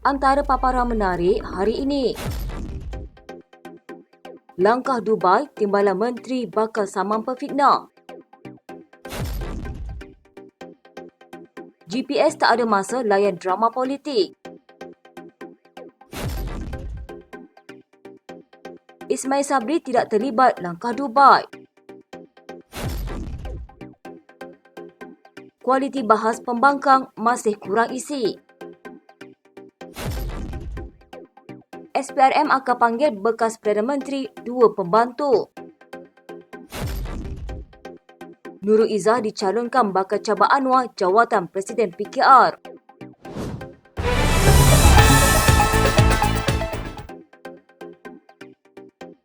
Antara paparan menarik hari ini. Langkah Dubai, Timbalan Menteri bakal saman pefitnah. GPS tak ada masa layan drama politik. Ismail Sabri tidak terlibat langkah Dubai. Kualiti bahas pembangkang masih kurang isi. SPRM akan panggil bekas Perdana Menteri 2 pembantu. Nurul Izzah dicalonkan bakal cabar Anwar jawatan Presiden PKR.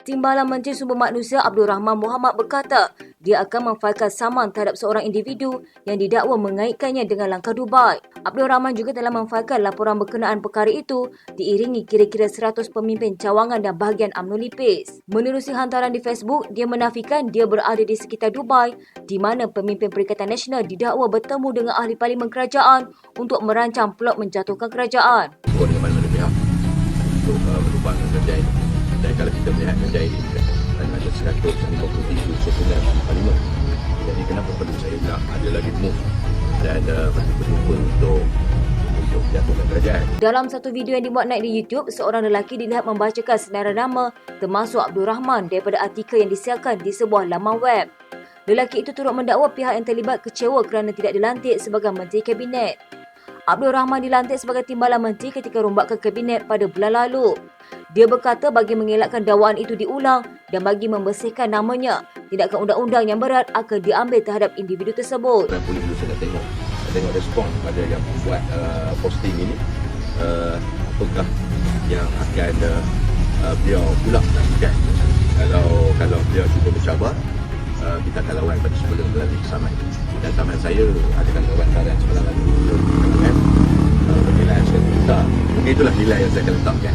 Timbalan Menteri Sumber Manusia Abdul Rahman Mohamad berkata dia akan memfailkan saman terhadap seorang individu yang didakwa mengaitkannya dengan langkah Dubai. Abdul Rahman juga telah memfailkan laporan berkenaan perkara itu diiringi kira-kira 100 pemimpin cawangan dan bahagian UMNO Lipis. Menerusi hantaran di Facebook, dia menafikan dia berada di sekitar Dubai di mana pemimpin Perikatan Nasional didakwa bertemu dengan ahli parlimen kerajaan untuk merancang plot menjatuhkan kerajaan. Dengan mana-mana pihak untuk merubah kerajaan ini. Dan kalau kita melihat kerajaan ini ada 153 sokongan parlimen. Jadi kenapa perlu saya bilang ada lagi move dan betul-betul untuk jatuhkan kerajaan. Dalam satu video yang dimuat naik di YouTube, seorang lelaki dilihat membacakan senarai nama termasuk Abdul Rahman daripada artikel yang disiarkan di sebuah laman web. Lelaki itu turut mendakwa pihak yang terlibat kecewa kerana tidak dilantik sebagai Menteri Kabinet. Abdul Rahman dilantik sebagai Timbalan Menteri ketika rombakan Kabinet pada bulan lalu. Dia berkata bagi mengelakkan dakwaan itu diulang dan bagi membersihkan namanya, tindakan undang-undang yang berat akan diambil terhadap individu tersebut. Dan polis dulu saya nak tengok respon pada yang buat posting ini. Apakah yang akan beliau pula lakukan. Kalau beliau cuba mencabar, kita akan lawan pada sebelum melalui kesamaan. Dan taman saya adakan lawan badan sebelah lalu. Penilaian saya minta. Mungkin itulah nilai yang saya akan letakkan.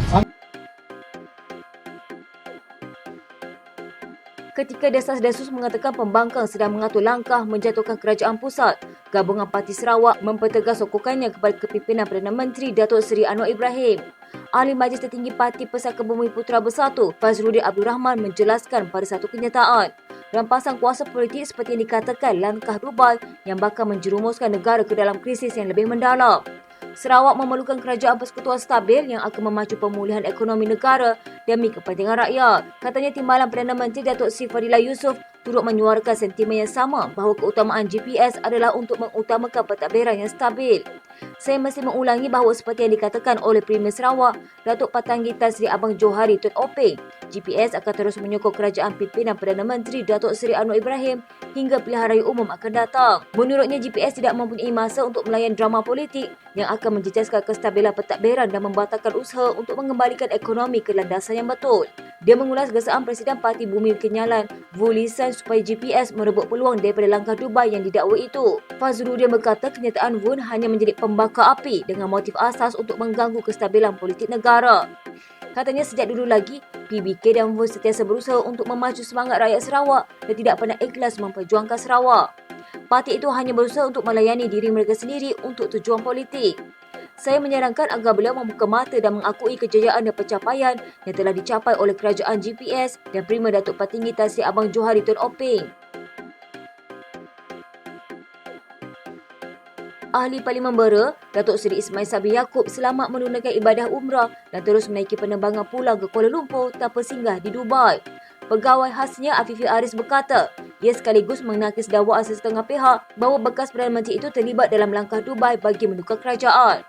Ketika desas-desus mengatakan pembangkang sedang mengatur langkah menjatuhkan kerajaan pusat, Gabungan Parti Sarawak mempertegas sokongannya kepada kepimpinan Perdana Menteri Datuk Seri Anwar Ibrahim. Ahli Majlis Tertinggi Parti Persatuan Bumi Putera Bersatu, Fazrudin Abdul Rahman menjelaskan pada satu kenyataan, rampasan kuasa politik seperti yang dikatakan langkah Dubai yang bakal menjerumuskan negara ke dalam krisis yang lebih mendalam. Sarawak memerlukan kerajaan persekutuan stabil yang akan memacu pemulihan ekonomi negara demi kepentingan rakyat. Katanya Timbalan Perdana Menteri Datuk Seri Fadilah Yusof turut menyuarakan sentimen yang sama bahawa keutamaan GPS adalah untuk mengutamakan pentadbiran yang stabil. Saya mesti mengulangi bahawa seperti yang dikatakan oleh Premier Sarawak, Datuk Patanggi Tan Sri Abang Johari Tun Openg, GPS akan terus menyokong kerajaan pimpinan Perdana Menteri Datuk Seri Anwar Ibrahim hingga pilihan raya umum akan datang. Menurutnya, GPS tidak mempunyai masa untuk melayan drama politik yang akan menjejaskan kestabilan pentadbiran dan membatalkan usaha untuk mengembalikan ekonomi ke landasan yang betul. Dia mengulas gesaan Presiden Parti Bumi Kenyalan, Vu Lisan supaya GPS merebut peluang daripada langkah Dubai yang didakwa itu. Fazrudin berkata kenyataan Vu hanya menjadi pembakar api dengan motif asas untuk mengganggu kestabilan politik negara. Katanya sejak dulu lagi, PBK dan Vu sentiasa berusaha untuk memacu semangat rakyat Sarawak dan tidak pernah ikhlas memperjuangkan Sarawak. Parti itu hanya berusaha untuk melayani diri mereka sendiri untuk tujuan politik. Saya menyarankan agar beliau membuka mata dan mengakui kejayaan dan pencapaian yang telah dicapai oleh kerajaan GPS dan Premier Datuk Patinggi Tan Sri Abang Johari Tun Openg. Ahli Parlimen Bera, Datuk Seri Ismail Sabri Yaakob selamat menunaikan ibadah umrah dan terus menaiki penerbangan pulang ke Kuala Lumpur tanpa singgah di Dubai. Pegawai khasnya Afifi Aris berkata, ia sekaligus menakis dakwaan sesetengah pihak bahawa bekas Perdana Menteri itu terlibat dalam langkah Dubai bagi menukar kerajaan.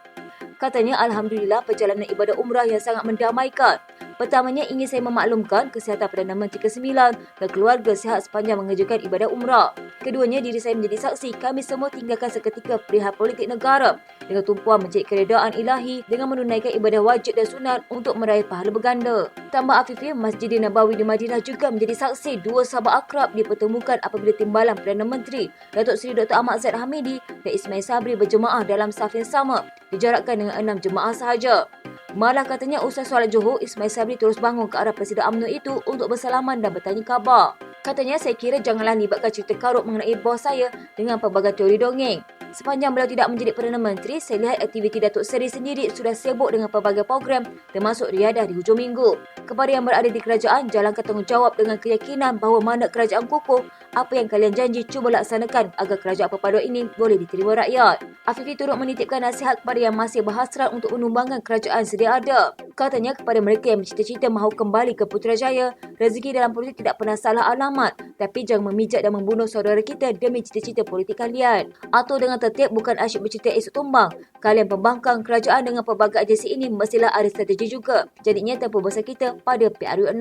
Katanya, Alhamdulillah perjalanan ibadah umrah yang sangat mendamaikan. Pertamanya ingin saya memaklumkan kesihatan Perdana Menteri ke-9 dan keluarga sihat sepanjang mengerjakan ibadah umrah. Keduanya, diri saya menjadi saksi kami semua tinggalkan seketika perihal politik negara dengan tumpuan mencari keredaan ilahi dengan menunaikan ibadah wajib dan sunat untuk meraih pahala berganda. Tambah Afifi, Masjid Nabawi di Madinah juga menjadi saksi dua sahabat akrab dipertemukan apabila Timbalan Perdana Menteri Datuk Seri Dr. Ahmad Zaid Hamidi dan Ismail Sabri berjemaah dalam saf yang sama, dijarakkan dengan 6 jemaah sahaja. Malah katanya usai solat Johor, Ismail Sabri terus bangun ke arah Presiden UMNO itu untuk bersalaman dan bertanya khabar. Katanya, saya kira janganlah libatkan cerita karut mengenai bos saya dengan pelbagai teori dongeng. Sepanjang beliau tidak menjadi Perdana Menteri, saya lihat aktiviti Datuk Seri sendiri sudah sibuk dengan pelbagai program termasuk riadah di hujung minggu. Kepada yang berada di kerajaan, jalankan tanggungjawab dengan keyakinan bahawa mandat kerajaan kukuh. Apa yang kalian janji, cuba laksanakan agar kerajaan perpaduan ini boleh diterima rakyat. Afifi turut menitipkan nasihat kepada yang masih berhasrat untuk menumbangkan kerajaan sedia ada. Katanya kepada mereka yang bercita-cita mahu kembali ke Putrajaya, rezeki dalam politik tidak pernah salah alamat, tapi jangan memijak dan membunuh saudara kita demi cita-cita politik kalian. Atau dengan tertib, bukan asyik bercerita esok tumbang. Kalian pembangkang kerajaan dengan pelbagai agensi ini mestilah ada strategi juga. Jadinya tempoh besar kita pada PRU 16.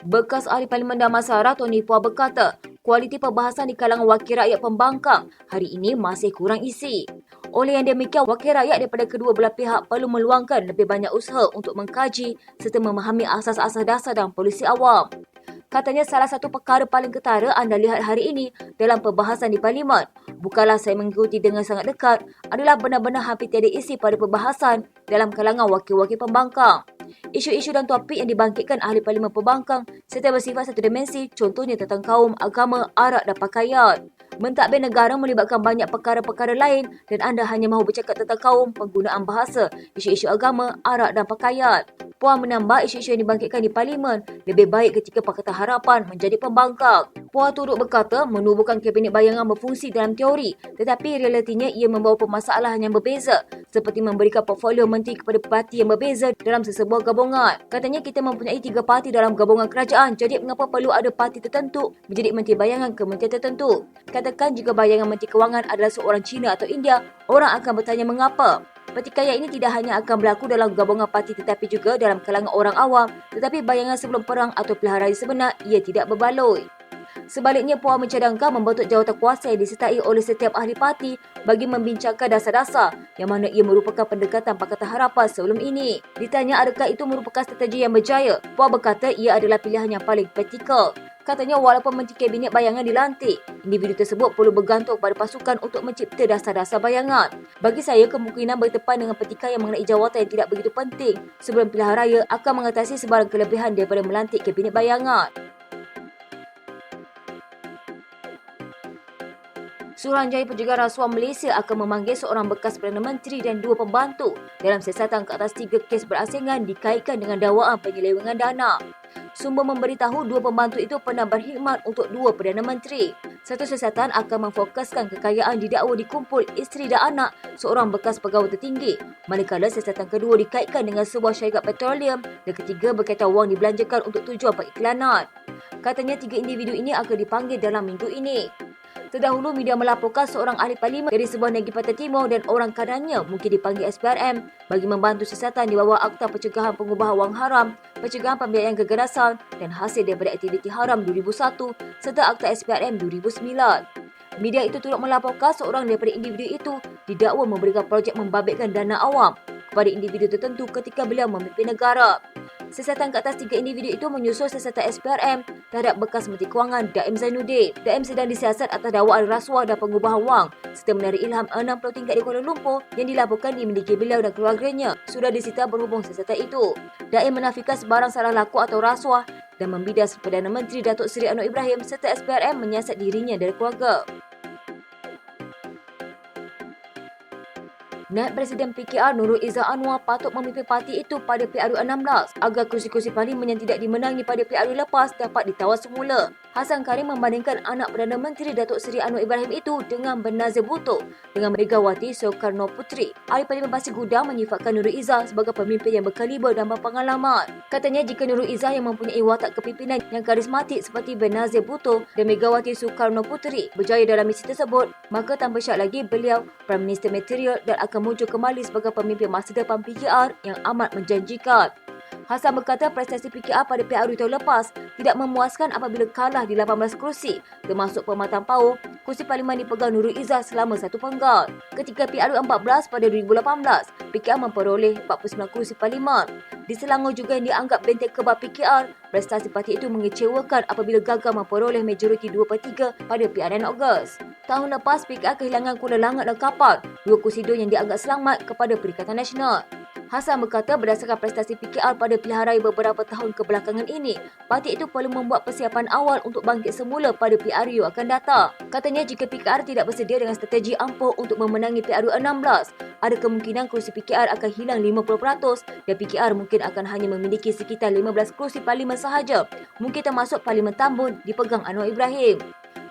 Bekas Ahli Parlimen Damansara Tony Phua berkata, kualiti perbahasan di kalangan wakil rakyat pembangkang hari ini masih kurang isi. Oleh yang demikian, wakil rakyat daripada kedua belah pihak perlu meluangkan lebih banyak usaha untuk mengkaji serta memahami asas-asas dasar dalam polisi awam. Katanya salah satu perkara paling ketara anda lihat hari ini dalam perbahasan di Parlimen, bukanlah saya mengikuti dengan sangat dekat, adalah benar-benar hampir tiada isi pada perbahasan dalam kalangan wakil-wakil pembangkang. Isu-isu dan topik yang dibangkitkan ahli parlimen pembangkang serta bersifat satu dimensi, contohnya tentang kaum, agama, arak dan pakaian. Mentadbir negara melibatkan banyak perkara-perkara lain dan anda hanya mahu bercakap tentang kaum, penggunaan bahasa, isu-isu agama, arak dan pakaian. Puan menambah isu-isu yang dibangkitkan di Parlimen lebih baik ketika Pakatan Harapan menjadi pembangkang. Puan turut berkata menubuhkan kabinet bayangan berfungsi dalam teori tetapi realitinya ia membawa permasalahan yang berbeza seperti memberikan portfolio menteri kepada parti yang berbeza dalam sesebuah gabungan. Katanya kita mempunyai 3 parti dalam gabungan kerajaan, jadi mengapa perlu ada parti tertentu menjadi menteri bayangan kementerian tertentu? Katakan jika bayangan menteri kewangan adalah seorang Cina atau India, orang akan bertanya mengapa. Pertikaian ini tidak hanya akan berlaku dalam gabungan parti tetapi juga dalam kalangan orang awam, tetapi bayangan sebelum perang atau pilihan raya sebenar ia tidak berbaloi. Sebaliknya, Puan mencadangkan membentuk jawatan kuasa yang disertai oleh setiap ahli parti bagi membincangkan dasar-dasar yang mana ia merupakan pendekatan Pakatan Harapan sebelum ini. Ditanya adakah itu merupakan strategi yang berjaya, Puan berkata ia adalah pilihan yang paling praktikal. Katanya walaupun menteri kabinet bayangan dilantik, individu tersebut perlu bergantung pada pasukan untuk mencipta dasar-dasar bayangan. Bagi saya, kemungkinan bertepan dengan pertikaian mengenai jawatan yang tidak begitu penting sebelum pilihan raya akan mengatasi sebarang kelebihan daripada melantik kabinet bayangan. Suruhanjaya Pencegahan Rasuah Malaysia akan memanggil seorang bekas Perdana Menteri dan 2 pembantu dalam siasatan ke atas 3 kes berasingan dikaitkan dengan dakwaan penyelewengan dana. Sumber memberitahu 2 pembantu itu pernah berkhidmat untuk 2 Perdana Menteri. Satu siasatan akan memfokuskan kekayaan didakwa dikumpul isteri dan anak seorang bekas pegawai tertinggi, manakala siasatan kedua dikaitkan dengan sebuah syarikat petroleum dan ketiga berkaitan wang dibelanjakan untuk tujuan periklanan. Katanya 3 individu ini akan dipanggil dalam minggu ini. Terdahulu, media melaporkan seorang ahli parlimen dari sebuah negeri Pantai Timur dan orang kanannya mungkin dipanggil SPRM bagi membantu siasatan di bawah Akta Pencegahan Pengubahan Wang Haram, Pencegahan Pembiayaan Keganasan dan Hasil daripada Aktiviti Haram 2001 serta Akta SPRM 2009. Media itu turut melaporkan seorang daripada individu itu didakwa memberikan projek membabitkan dana awam kepada individu tertentu ketika beliau memimpin negara. Siasatan ke atas 3 individu itu menyusul siasatan SPRM terhadap bekas Menteri Kewangan Daim Zainuddin. Daim sedang disiasat atas dakwaan rasuah dan pengubahan wang serta menarik ilham 60 tingkat di Kuala Lumpur yang dilaporkan dimiliki beliau dan keluarganya sudah disita berhubung siasatan itu. Daim menafikan sebarang salah laku atau rasuah dan membidas Perdana Menteri Datuk Seri Anwar Ibrahim serta SPRM menyiasat dirinya dari keluarga. Naib Presiden PKR Nurul Izzah Anwar patut memimpin parti itu pada PRU 16 agar kursi-kursi parlimen yang tidak dimenangi pada PRU lepas dapat ditawar semula. Hasan Karim membandingkan anak Perdana Menteri Datuk Seri Anwar Ibrahim itu dengan Benazir Bhutto dengan Megawati Soekarno Puteri. Ahli Parlimen Pasir Gudang menyifatkan Nurul Izzah sebagai pemimpin yang berkaliber dan berpengalaman. Katanya jika Nurul Izzah yang mempunyai watak kepimpinan yang karismatik seperti Benazir Bhutto dan Megawati Soekarno Puteri berjaya dalam misi tersebut, maka tanpa syak lagi beliau Prime Minister material dan akan muncul kembali sebagai pemimpin masa depan PKR yang amat menjanjikan. Hasan berkata prestasi PKR pada PRU tahun lepas tidak memuaskan apabila kalah di 18 kursi, termasuk Perkhidmatan PAUH, kursi parlimen dipegang Nurul Izzah selama 1 penggal. Ketika PRU 14 pada 2018, PKR memperoleh 49 kursi parlimen. Di Selangor juga yang dianggap benteng kebal PKR, prestasi parti itu mengecewakan apabila gagal memperoleh majoriti 2/3 pada PRN Ogos. Tahun lepas, PKR kehilangan Kuala Langat dan Kapal, 2 kursi yang dianggap selamat kepada Perikatan Nasional. Hassan berkata berdasarkan prestasi PKR pada pilihan raya beberapa tahun kebelakangan ini, parti itu perlu membuat persiapan awal untuk bangkit semula pada PRU akan datang. Katanya jika PKR tidak bersedia dengan strategi ampuh untuk memenangi PRU 16, ada kemungkinan kerusi PKR akan hilang 50% dan PKR mungkin akan hanya memiliki sekitar 15 kerusi parlimen sahaja, mungkin termasuk Parlimen Tambun dipegang Anwar Ibrahim.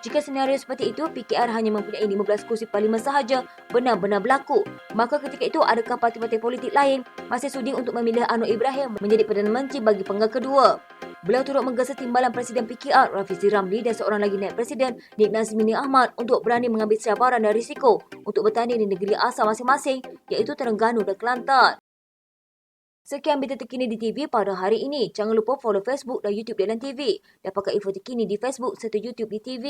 Jika senario seperti itu, PKR hanya mempunyai 15 kursi parlimen sahaja benar-benar berlaku, maka ketika itu adakah parti-parti politik lain masih sudi untuk memilih Anwar Ibrahim menjadi Perdana Menteri bagi penggal kedua? Beliau turut menggesa timbalan Presiden PKR Rafizi Ramli dan seorang lagi naib Presiden Nik Nazmini Ahmad untuk berani mengambil cabaran dan risiko untuk bertanding di negeri asal masing-masing iaitu Terengganu dan Kelantan. Sekian berita terkini di TV pada hari ini. Jangan lupa follow Facebook dan YouTube Deadline TV. Dapatkan info terkini di Facebook serta YouTube di TV.